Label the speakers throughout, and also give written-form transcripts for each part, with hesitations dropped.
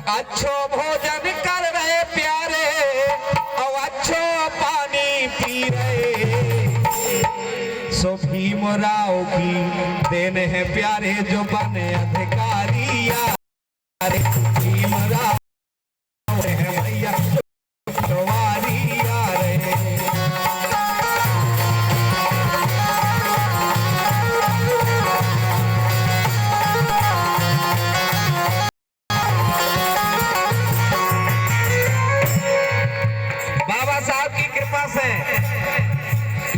Speaker 1: अच्छो भोजन कर रहे प्यारे और अच्छो पानी पी रहे। सो भीमराव की देन है प्यारे जो बने अधिकारी यार। भीमराव है भैया सवारी यार। बाबा साहब की कृपा से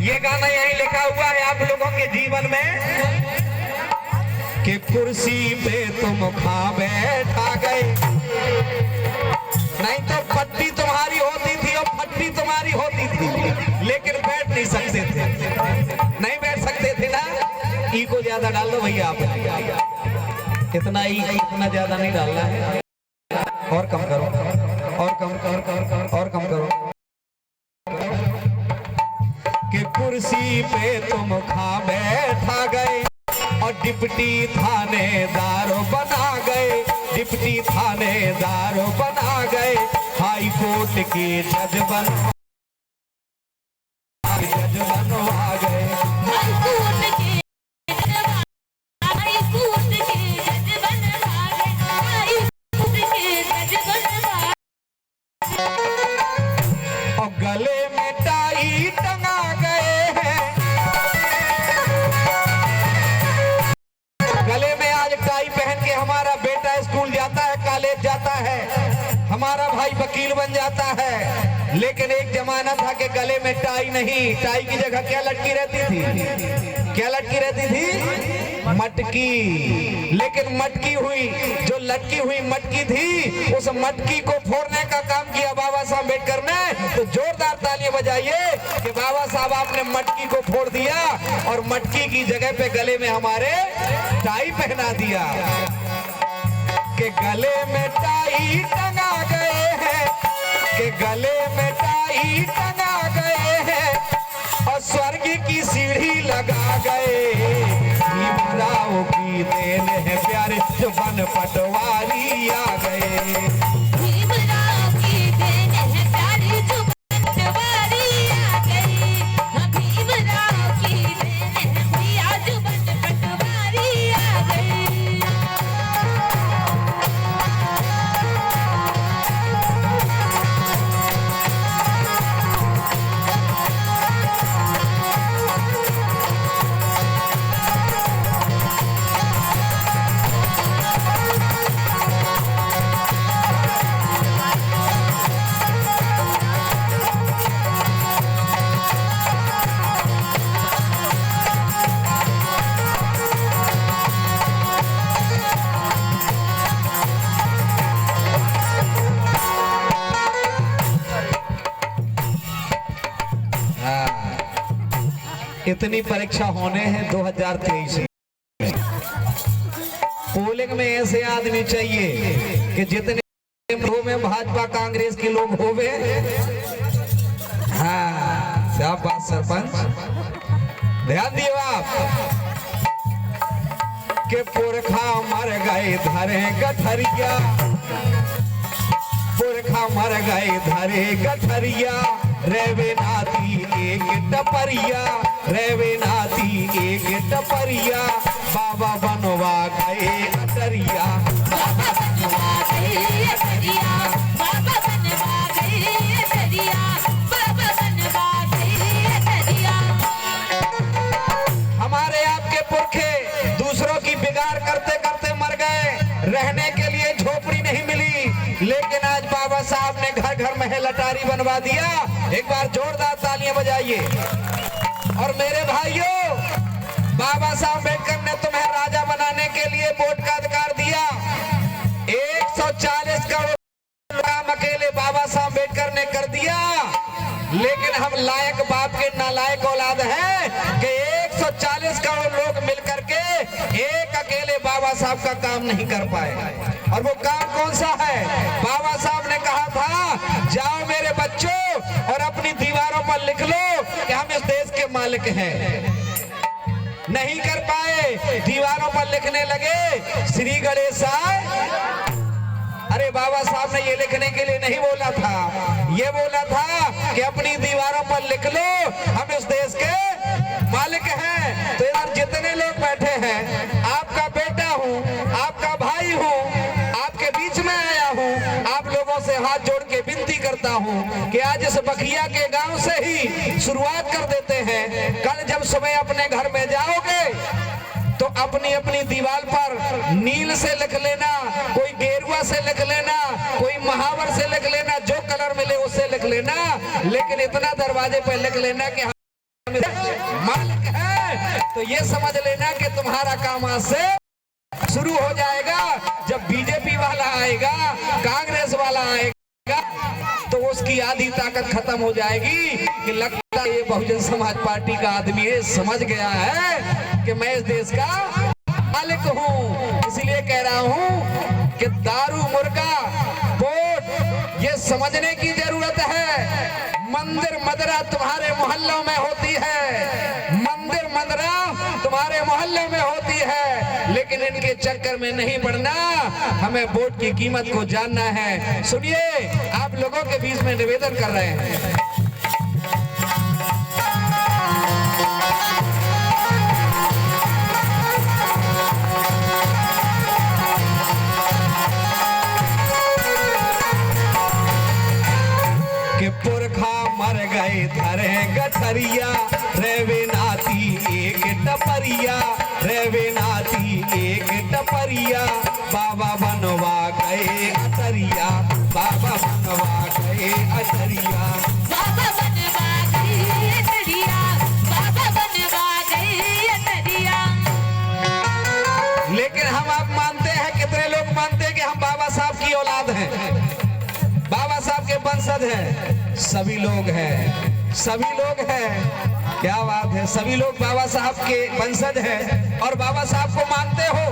Speaker 1: ये गाना यही लिखा हुआ है आप लोगों के जीवन में कि कुर्सी पे तुम खा बैठा गए। नहीं तो पट्टी तुम्हारी होती थी और फट्टी तुम्हारी होती थी, लेकिन बैठ नहीं सकते थे। नहीं बैठ सकते थे ना। ई को ज्यादा डाल दो भैया आप। इतना ही, इतना ज्यादा नहीं डालना है। और कम करो, और कम करो, और कम करो। कि कुर्सी पे तुम खा बैठा गए और डिप्टी थानेदार बना गए। डिप्टी थानेदार बना गए। हाई कोर्ट के जज बनवा गए। और गले में टाई टंगा गए हैं। गले में आज टाई पहन के हमारा बेटा स्कूल जाता है, कॉलेज जाता है, हमारा भाई वकील बन जाता है। लेकिन एक जमाना था कि गले में टाई नहीं, टाई की जगह क्या लटकी रहती थी? क्या लटकी रहती थी? मटकी। लेकिन मटकी हुई, जो लटकी हुई मटकी थी, उस मटकी को फोड़ने का काम किया बाबा साहब अम्बेडकर ने। तो जोरदार तालियां बजाइए कि बाबा साहब आपने मटकी को फोड़ दिया और मटकी की जगह पे गले में हमारे टाई पहना दिया। कि गले में टाई टंगा गए हैं, कि गले में टाई टंगा गए हैं और स्वर्ग की सीढ़ी लगा गए। भीमराव की देन है प्यारे जो बन पटवारी आ गए।
Speaker 2: भीमराव की देन है प्यारे जो बन पटवारी आ गए। भीमराव की देन है भैया जो बन पटवारी आ गए।
Speaker 1: इतनी परीक्षा होने हैं 2023 में। पोलिंग में ऐसे आदमी चाहिए कि जितने में भाजपा कांग्रेस के लोग होवे। हाँ, क्या बात सरपंच, ध्यान दियो आप। के पुरखा मर गए धरे गठरिया, पुरखा मर गए धरे गठरिया। रेवे नाती एक टपरिया, रेवे नाती एक टपरिया। बाबा बनवा गए अटरिया,
Speaker 2: बाबा बनवा गए अटरिया, बाबा बनवा गए अटरिया, बाबा बनवा गए अटरिया।
Speaker 1: हमारे आपके पुरखे दूसरों की बिगाड़ करते करते मर गए। रहने के लिए झोपड़ी नहीं मिली, लेकिन आज बाबा साहब ने घर घर महल अटारी बनवा दिया। एक बार जोरदार तालियां बजाइए। और मेरे भाइयों, बाबा साहब अम्बेडकर ने तुम्हें राजा बनाने के लिए वोट का अधिकार दिया। 140 करोड़ काम अकेले बाबा साहब अम्बेडकर ने कर दिया। लेकिन हम लायक बाप के नालायक औलाद हैं कि 140 करोड़ लोग मिलकर के एक अकेले बाबा साहब का काम नहीं कर पाए। और वो काम कौन सा है? बाबा साहब ने कहा था, जाओ मेरे बच्चों और अपनी दीवारों पर लिख लो कि हम इस देश के मालिक हैं। नहीं कर पाए, दीवारों पर लिखने लगे श्री गणेशाय। अरे हमारे बाबा साहब ने ये लिखने के लिए नहीं बोला था, ये बोला था कि अपनी दीवारों पर लिख लो हम इस देश के मालिक हैं। तो यार जितने लोग बैठे हैं, आपका बेटा हूँ, आपका भाई हूँ, आपके बीच में आया हूँ, आप लोगों से हाथ जोड़ के विनती करता हूँ कि आज इस बखिया के गांव से ही शुरुआत कर देते हैं। कल जब सुबह अपने घर में जाओगे तो अपनी अपनी दीवार पर नील से लिख लेना, कोई गेरुआ से लिख लेना, कोई महावर से लिख लेना, जो कलर मिले उससे लिख लेना, लेकिन इतना दरवाजे पर लिख लेना कि हम मालिक है। तो ये समझ लेना कि तुम्हारा काम आज से शुरू हो जाएगा। जब बीजेपी वाला आएगा, कांग्रेस वाला आएगा, तो उसकी आधी ताकत खत्म हो जाएगी कि लगता है ये बहुजन समाज पार्टी का आदमी है, समझ गया है कि मैं इस देश का मालिक हूँ। इसलिए कह रहा हूँ कि दारू, मुर्गा, वोट ये समझने की जरूरत है। मंदिर मदरा तुम्हारे मोहल्लों में होती है, मंदिर मदरा तुम्हारे मोहल्ले में होती है, लेकिन इनके चक्कर में नहीं पड़ना। हमें वोट की कीमत को जानना है। सुनिए, आप लोगों के बीच में निवेदन कर रहे हैं। कि पुरखा मर गए धरे गठरिया, रेवे नाती एक टपरिया, रेवे नाती एक टपरिया, बाबा बनवा गए अटरिया, बाबा बनवा गए अटरिया,
Speaker 2: बाबा बनवा गए अटरिया, बाबा बनवा गए अटरिया।
Speaker 1: लेकिन हम आप मानते हैं, कितने लोग मानते हैं कि हम बाबा साहब की औलाद हैं, बाबा साहब के वंशज हैं? सभी लोग हैं, सभी लोग हैं। क्या बात है, सभी लोग बाबा साहब के वंशज हैं और बाबा साहब को मानते हो,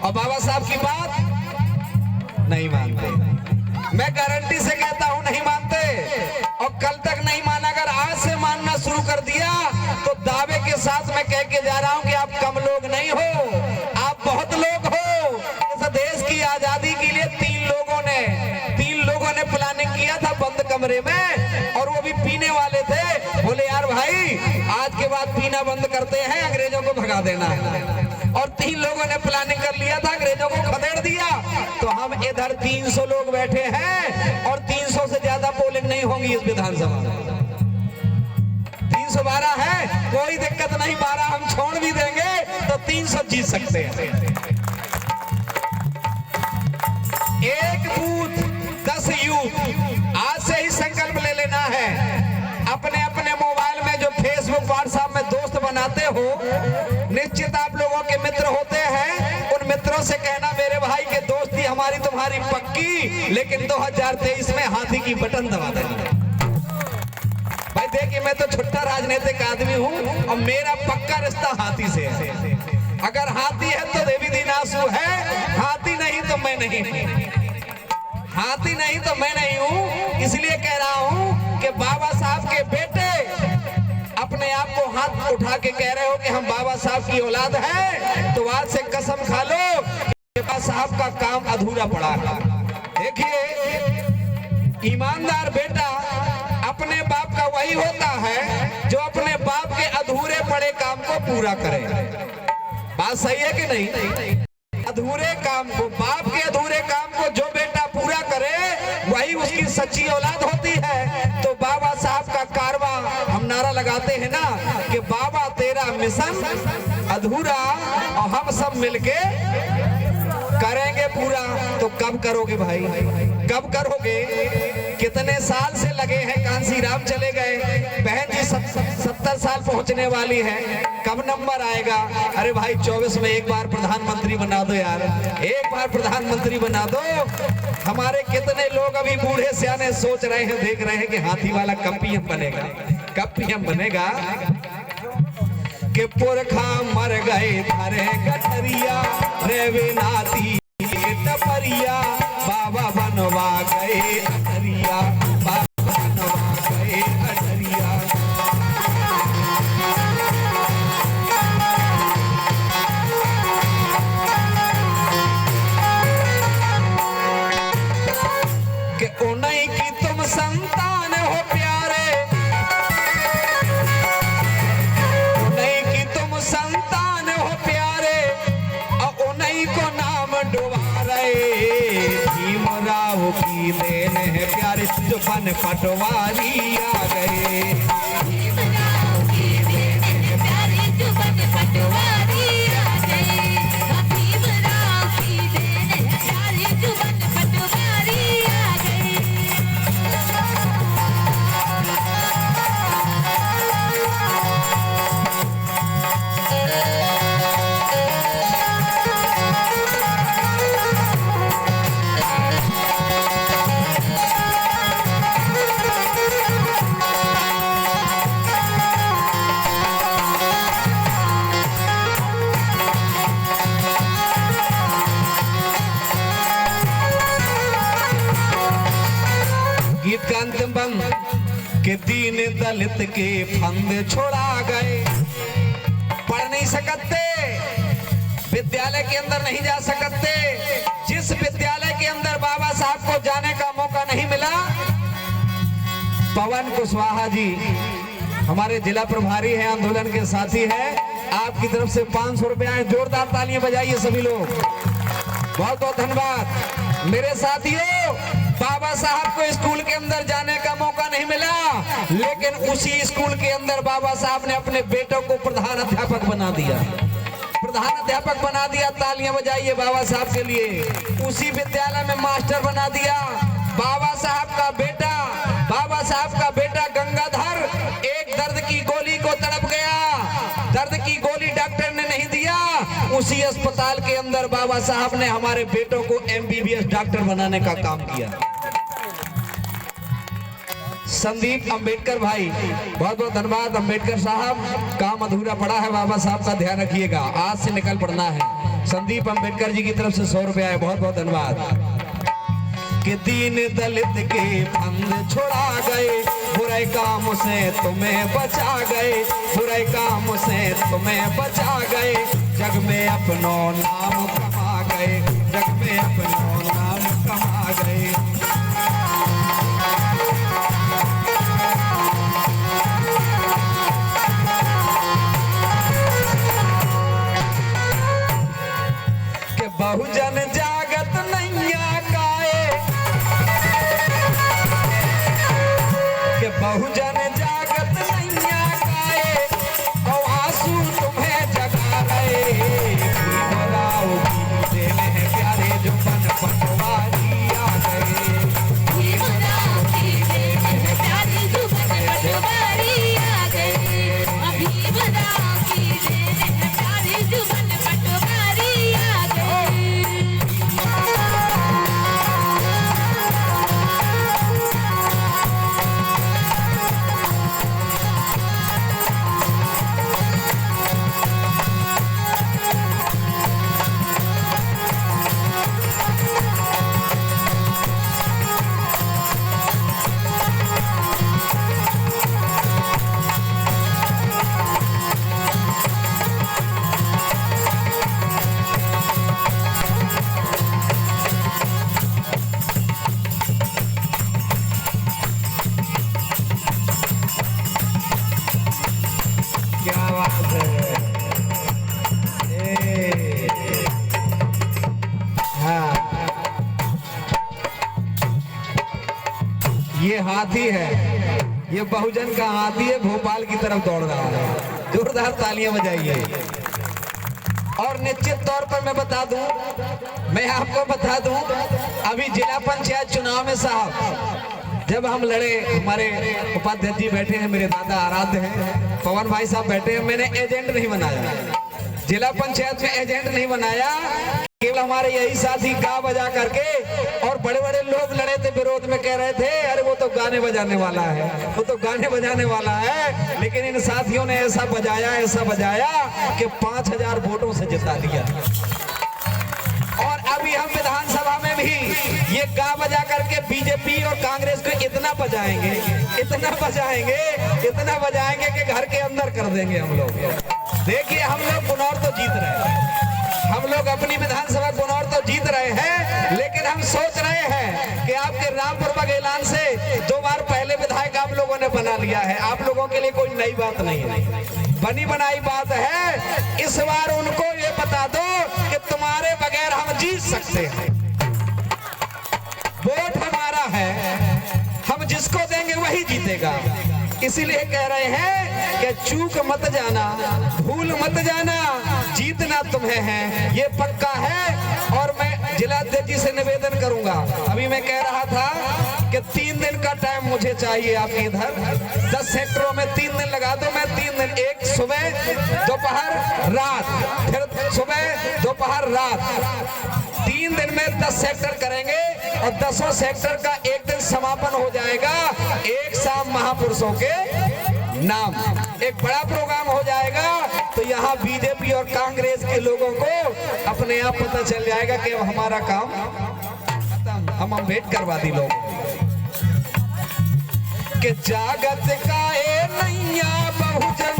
Speaker 1: और बाबा साहब की बात नहीं मानते। मैं गारंटी से कहता हूं नहीं मानते, और कल तक नहीं माना। अगर आज से मानना शुरू कर दिया तो दावे के साथ मैं कह के जा रहा हूं कि आप कम लोग नहीं हो, आप बहुत लोग हो। इस देश की आजादी के लिए तीन लोगों ने प्लानिंग किया था बंद कमरे में, और वो भी पीने वाले थे। बोले यार भाई आज के बाद पीना बंद करते हैं, अंग्रेजों को भगा देना। और तीन लोगों ने प्लानिंग कर लिया था, अंग्रेजों को खदेड़ दिया। तो हम इधर 300 लोग बैठे हैं और 300 से ज्यादा पोलिंग नहीं होंगी इस विधानसभा में। 312 है, कोई दिक्कत नहीं, 12 हम छोड़ भी देंगे तो 300 जीत सकते हैं। एक बूथ 10 यूथ, आज से ही संकल्प ले लेना है। अपने अपने मोबाइल में जो फेसबुक, व्हाट्सएप में दोस्त बनाते हो, निश्चित आप लोगों के मित्र होते हैं, उन मित्रों से कहना मेरे भाई के दोस्ती हमारी तुम्हारी पक्की, लेकिन 2023 में हाथी की बटन दबा देना। भाई देखिए, मैं तो छुट्टा राजनीतिक आदमी हूँ और मेरा पक्का रिश्ता हाथी से है। अगर हाथी है तो देवी दीनासु है, हाथी नहीं तो मैं नहीं, हाथी नहीं तो मैं नहीं हूँ। इसलिए कह रहा हूँ कि बाबा साहब के बेटे अपने आप को हाथ उठा के कह रहे हो कि हम बाबा साहब की औलाद हैं, तो आज से कसम खा लो कि बाबा साहब का काम अधूरा पड़ा है। देखिए, ईमानदार बेटा अपने बाप का वही होता है जो अपने बाप के अधूरे पड़े काम को पूरा करे। बात सही है कि नहीं? अधूरे काम को, बाप के अधूरे काम को जो बेटा पूरा करे वही उसकी सच्ची औलाद होती है। तो बाबा साहब का कारवा हम नारा लगाते हैं ना कि बाबा तेरा मिशन अधूरा और हम सब मिलके करेंगे पूरा। तो कब करोगे भाई, कब करोगे? कितने साल से लगे हैं, कांसी राम चले गए, बहन जी 70 साल पहुंचने वाली है, कब नंबर आएगा? अरे भाई 24 में एक बार प्रधानमंत्री बना दो यार, एक बार प्रधानमंत्री बना दो। हमारे कितने लोग अभी बूढ़े सियाने सोच रहे हैं, देख रहे हैं कि हाथी वाला कब पीएम बनेगा, कब पीएम बनेगा। कि पुरखा मर गए धरे गठरिया, रेवे नाती टपरिया, बाबा बनवा गए अटरिया, बाबा बनवा गए अटरिया। गए। भीमराव की देन है प्यारे जो बन पटवारी आ गए।
Speaker 2: भीमराव की देन है प्यारे जो बन पटवारी आ गए। भीमराव की देन है प्यारे जो बन पटवारी आ गए।
Speaker 1: गीत का अंतिम बंद के दीन दलित के फंद छोड़ा गए। पढ़ नहीं सकते, विद्यालय के अंदर नहीं जा सकते। जिस विद्यालय के अंदर बाबा साहब को जाने का मौका नहीं मिला, पवन कुशवाहा जी हमारे जिला प्रभारी हैं, आंदोलन के साथी हैं, आपकी तरफ से 500 रुपया है। जोरदार तालियां बजाइए सभी लोग, बहुत बहुत धन्यवाद। मेरे साथियों, बाबा साहब को स्कूल के अंदर जाने का मौका नहीं मिला, लेकिन उसी स्कूल के अंदर बाबा साहब ने अपने बेटों को प्रधान अध्यापक बना दिया। प्रधान अध्यापक बना दिया, तालियां बजाइए बाबा साहब के लिए। उसी विद्यालय में मास्टर बना दिया। बाबा साहब का बेटा गंगाधर एक दर्द की गोली को तड़प गया। दर्द की गोली डॉक्टर ने नहीं दिया, उसी अस्पताल के अंदर बाबा साहब ने हमारे बेटों को MBBS डॉक्टर बनाने का काम किया। संदीप अंबेडकर भाई, बहुत बहुत धन्यवाद। अंबेडकर साहब, काम अधूरा पड़ा है, बाबा साहब का ध्यान रखिएगा, आज से निकल पड़ना है। संदीप अंबेडकर जी की तरफ से 100 रुपया है, बहुत बहुत धन्यवाद। कि दीन दलित के फंद छोड़ा गए, बुरे काम से तुम्हें बचा गए, बुरे काम से तुम्हें बचा गए। जग में अपनो नाम कमा गए, जग में अपनो नाम कमा गए। कि बहुजन जागत नैया काए, कि बहुजन जागत नैया काए, और आंसू तुम्हें जगा गए। भीमराव की देन है प्यारे जो बन पटवारी आ गए।
Speaker 2: भीमराव की देन है प्यारे जो बन पटवारी आ गए। भीमराव की देन है प्यारे जो बन पटवारी आ गए।
Speaker 1: क्या बात है। हाँ, ये हाथी है, ये बहुजन का हाथी है, भोपाल की तरफ दौड़ रहा है। जोरदार तालियां बजाइए। और निश्चित तौर पर मैं बता दूं, मैं आपको बता दूं, अभी जिला पंचायत चुनाव में साहब जब हम लड़े, हमारे उपाध्यक्ष जी बैठे हैं, मेरे दादा आराध्य हैं, पवन भाई साहब बैठे हैं, मैंने एजेंट नहीं बनाया, जिला पंचायत में एजेंट नहीं बनाया। केवल हमारे यही साथी गा बजा करके, और बड़े बड़े लोग लड़े थे विरोध में, कह रहे थे अरे वो तो गाने बजाने वाला है, वो तो गाने बजाने वाला है। लेकिन इन साथियों ने ऐसा बजाया कि 5000 वोटों से जिता दिया। और अभी हम विधानसभा में भी ये गा बजा करके बीजेपी और कांग्रेस को इतना बजाएंगे कि घर के अंदर कर देंगे हम लोग। देखिए, हम लोग गुनौर तो जीत रहे हैं, हम लोग अपनी विधानसभा गुनौर तो जीत रहे हैं, लेकिन हम सोच रहे हैं कि आपके रामपुर बघेलान से 2 बार पहले विधायक आप लोगों ने बना लिया है, आप लोगों के लिए कोई नई बात नहीं है, बनी बनाई बात है। इस बार उनको ये बता दो कि तुम्हारे बगैर हम जीत सकते हैं। वोट हमारा है, हम जिसको देंगे वही जीतेगा। इसीलिए कह रहे हैं कि चूक मत जाना, भूल मत जाना, जीतना तुम्हें है, ये पक्का है। और मैं जिलाध्यक्ष जी से निवेदन करूंगा, अभी मैं कह रहा था कि 3 दिन का टाइम मुझे चाहिए आपके इधर, 10 सेक्टरों में 3 दिन लगा दो। मैं 3 दिन, एक सुबह, दोपहर, रात, फिर सुबह, दोपहर, रात, 3 दिन में 10 सेक्टर करेंगे और 10 सेक्टर का एक दिन समापन हो जाएगा। एक शाम महापुरुषों के नाम, एक बड़ा प्रोग्राम हो जाएगा। तो यहाँ बीजेपी और कांग्रेस के लोगों को अपने आप पता चल जाएगा कि अब हमारा काम खत्म, हम वेट करवा दी लोग कि जागत का ए नैया बहुजन